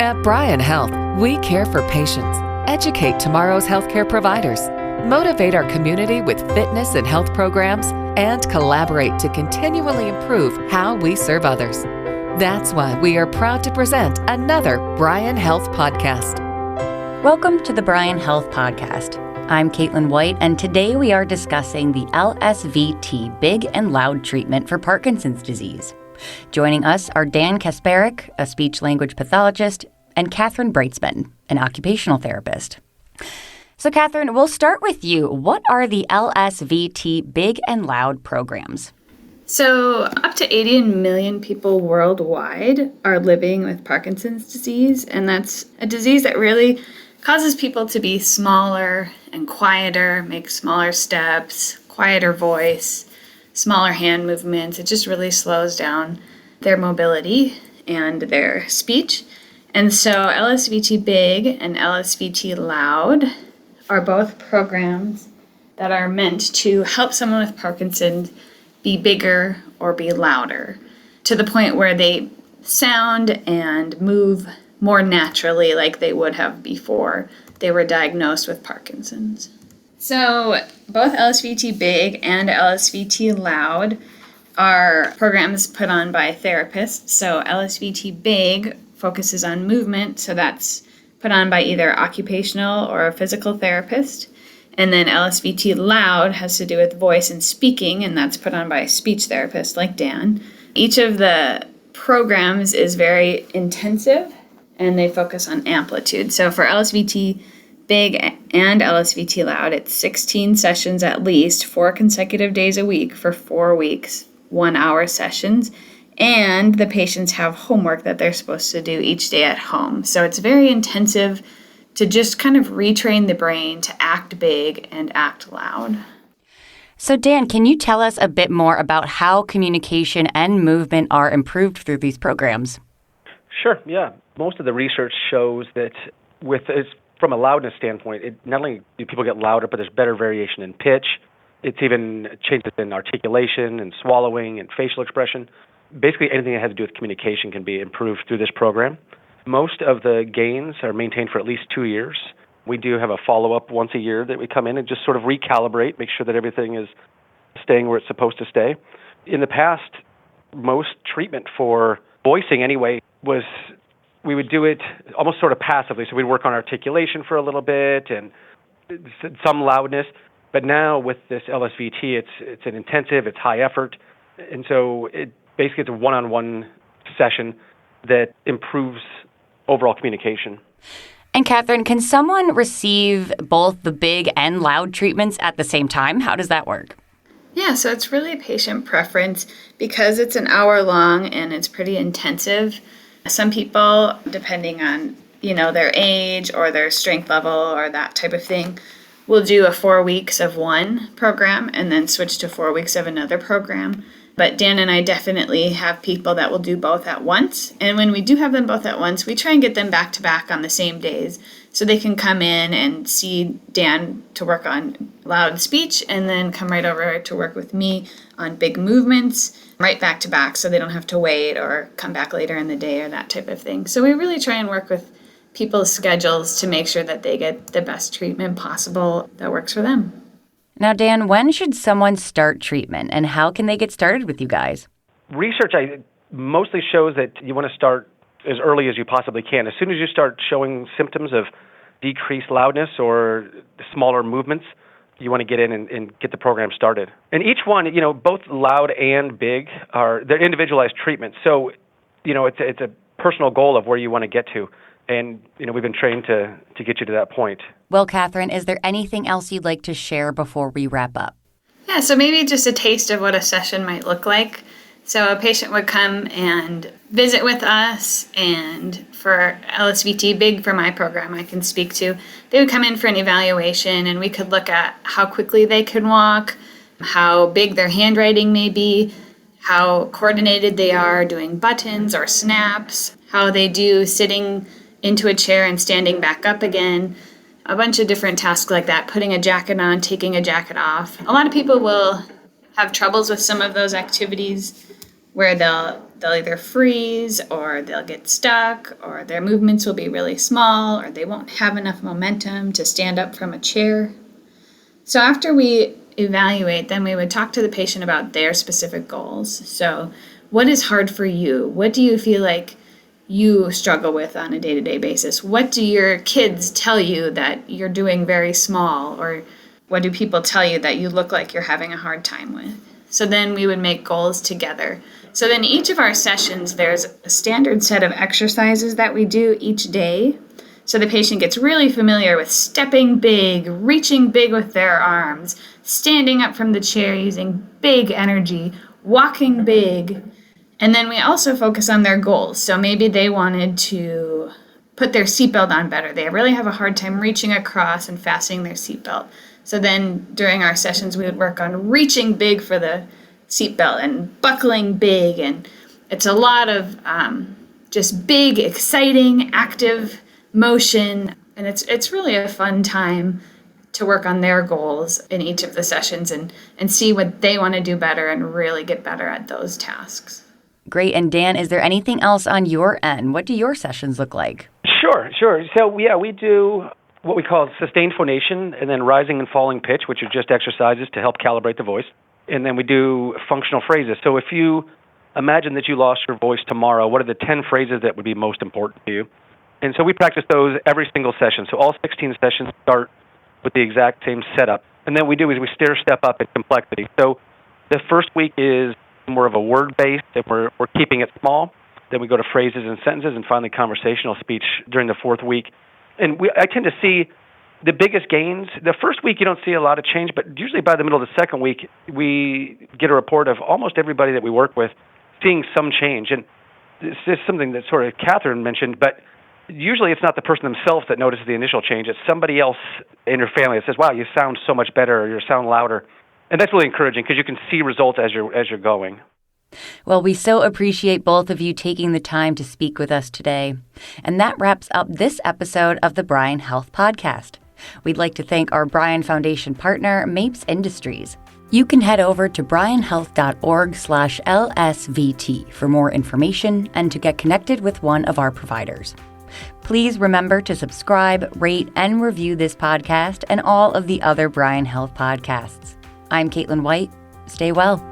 At Bryan Health, we care for patients, educate tomorrow's healthcare providers, motivate our community with fitness and health programs, and collaborate to continually improve how we serve others. That's why we are proud to present another Bryan Health podcast. Welcome to the Bryan Health Podcast. I'm Caitlin White, and today we are discussing the LSVT BIG and LOUD treatment for Parkinson's disease. Joining us are Dan Kasparek, a speech-language pathologist, and Cathryn Breutzmann, an occupational therapist. So Cathryn, we'll start with you. What are the LSVT BIG and LOUD programs? So up to 80 million people worldwide are living with Parkinson's disease, and that's a disease that really causes people to be smaller and quieter, make smaller steps, quieter voice, smaller hand movements. It just really slows down their mobility and their speech. And so LSVT BIG and LSVT LOUD are both programs that are meant to help someone with Parkinson's be bigger or be louder to the point where they sound and move more naturally like they would have before they were diagnosed with Parkinson's. So both LSVT BIG and LSVT LOUD are programs put on by therapists. So LSVT BIG focuses on movement, so that's put on by either occupational or a physical therapist. And then LSVT LOUD has to do with voice and speaking, and that's put on by a speech therapist like Dan. Each of the programs is very intensive, and they focus on amplitude. So for LSVT BIG and LSVT LOUD, it's 16 sessions at least, 4 consecutive days a week for 4 weeks, 1-hour sessions. And the patients have homework that they're supposed to do each day at home. So it's very intensive to just kind of retrain the brain to act big and act loud. So Dan, can you tell us a bit more about how communication and movement are improved through these programs? Sure, yeah. Most of the research shows that from a loudness standpoint, not only do people get louder, but there's better variation in pitch. It's even changes in articulation and swallowing and facial expression. Basically, anything that has to do with communication can be improved through this program. Most of the gains are maintained for at least 2 years. We do have a follow-up once a year that we come in and just sort of recalibrate, make sure that everything is staying where it's supposed to stay. In the past, most treatment for voicing anyway was we would do it almost sort of passively. So we'd work on articulation for a little bit and some loudness. But now with this LSVT, it's an intensive, it's high effort. And so basically it's a one-on-one session that improves overall communication. And Cathryn, can someone receive both the BIG and LOUD treatments at the same time? How does that work? Yeah, so it's really patient preference because it's an hour long and it's pretty intensive. Some people, depending on, their age or their strength level or that type of thing, will do a 4 weeks of one program and then switch to 4 weeks of another program. But Dan and I definitely have people that will do both at once. And when we do have them both at once, we try and get them back to back on the same days so they can come in and see Dan to work on loud speech and then come right over to work with me on big movements right back to back so they don't have to wait or come back later in the day or that type of thing. So we really try and work with people's schedules to make sure that they get the best treatment possible that works for them. Now, Dan, when should someone start treatment and how can they get started with you guys? Research mostly shows that you want to start as early as you possibly can. As soon as you start showing symptoms of decreased loudness or smaller movements, you want to get in and get the program started. And each one, both loud and big they're individualized treatments. So, it's a personal goal of where you want to get to. And, we've been trained to get you to that point. Well, Cathryn, is there anything else you'd like to share before we wrap up? Yeah, so maybe just a taste of what a session might look like. So a patient would come and visit with us, and for LSVT BIG, for my program I can speak to, they would come in for an evaluation, and we could look at how quickly they could walk, how big their handwriting may be, how coordinated they are doing buttons or snaps, how they do sitting into a chair and standing back up again, a bunch of different tasks like that, putting a jacket on, taking a jacket off. A lot of people will have troubles with some of those activities where they'll either freeze or they'll get stuck or their movements will be really small or they won't have enough momentum to stand up from a chair. So after we evaluate, then we would talk to the patient about their specific goals. So what is hard for you? What do you feel like you struggle with on a day-to-day basis? What do your kids tell you that you're doing very small? Or what do people tell you that you look like you're having a hard time with? So then we would make goals together. So then each of our sessions, there's a standard set of exercises that we do each day. So the patient gets really familiar with stepping big, reaching big with their arms, standing up from the chair using big energy, walking big. And then we also focus on their goals. So maybe they wanted to put their seatbelt on better. They really have a hard time reaching across and fastening their seatbelt. So then during our sessions, we would work on reaching big for the seatbelt and buckling big. And it's a lot of just big, exciting, active motion. And it's really a fun time to work on their goals in each of the sessions and see what they want to do better and really get better at those tasks. Great. And Dan, is there anything else on your end? What do your sessions look like? Sure. So, we do what we call sustained phonation and then rising and falling pitch, which are just exercises to help calibrate the voice. And then we do functional phrases. So if you imagine that you lost your voice tomorrow, what are the 10 phrases that would be most important to you? And so we practice those every single session. So all 16 sessions start with the exact same setup. And then we we stair step up in complexity. So the first week is more of a word-based, and we're keeping it small. Then we go to phrases and sentences, and finally conversational speech during the fourth week. And I tend to see the biggest gains. The first week you don't see a lot of change, but usually by the middle of the second week, we get a report of almost everybody that we work with seeing some change. And this is something that sort of Cathryn mentioned, but usually it's not the person themselves that notices the initial change. It's somebody else in your family that says, wow, you sound so much better, or you sound louder. And that's really encouraging because you can see results as you're going. Well, we so appreciate both of you taking the time to speak with us today. And that wraps up this episode of the Bryan Health Podcast. We'd like to thank our Bryan Foundation partner, Mapes Industries. You can head over to bryanhealth.org/LSVT for more information and to get connected with one of our providers. Please remember to subscribe, rate, and review this podcast and all of the other Bryan Health podcasts. I'm Caitlin White. Stay well.